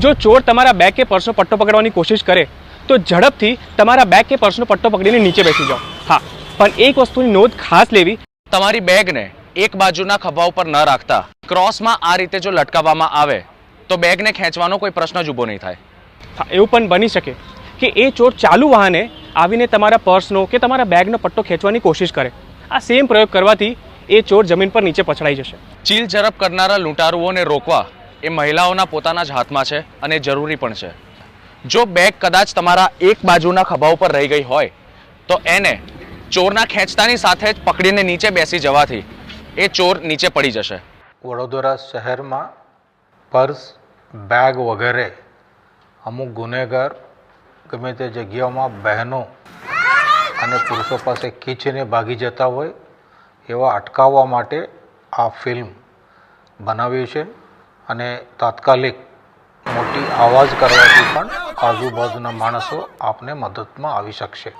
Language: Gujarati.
જો ચોર તમારા બેગ કે પર્સનો પટ્ટો પકડવાની કોશિશ કરે તો ઝડપથી તમારા બેગ કે પર્સનો પટ્ટો પકડીને નીચે બેસી જાઓ. હા, પણ એક વસ્તુની નોંધ ખાસ લેવી, તમારી બેગને એક બાજુના ખભા ઉપર ન રાખતા ક્રોસમાં આ રીતે જો લટકાવવામાં આવે તો બેગને ખેંચવાનો કોઈ પ્રશ્ન જ ઊભો નહીં થાય. હા, એવું પણ બની શકે કે એ ચોર ચાલુ વાહને આવીને તમારા પર્સનો કે તમારા બેગનો પટ્ટો ખેંચવાની કોશિશ કરે. આ સેમ પ્રયોગ કરવાથી એ ચોર જમીન પર નીચે પછડાઈ જશે. ચીલ ઝડપ કરનારા લૂંટારુઓને રોકવા એ મહિલાઓના પોતાના જ હાથમાં છે અને જરૂરી પણ છે. જો બેગ કદાચ તમારા એક બાજુના ખભા ઉપર રહી ગઈ હોય તો એને ચોરના ખેંચતાની સાથે જ પકડીને નીચે બેસી જવાથી એ ચોર નીચે પડી જશે. વડોદરા શહેરમાં પર્સ, બેગ વગેરે અમુક ગુનેગાર ગમે તે જગ્યાઓમાં બહેનો અને પુરુષો પાસે ખીચીને ભાગી જતા હોય એવા અટકાવવા માટે આ ફિલ્મ બનાવી છે અને તાત્કાલિક મોટી અવાજ કરવાથી પણ આજુબાજુના માણસો આપને મદદમાં આવી શકશે.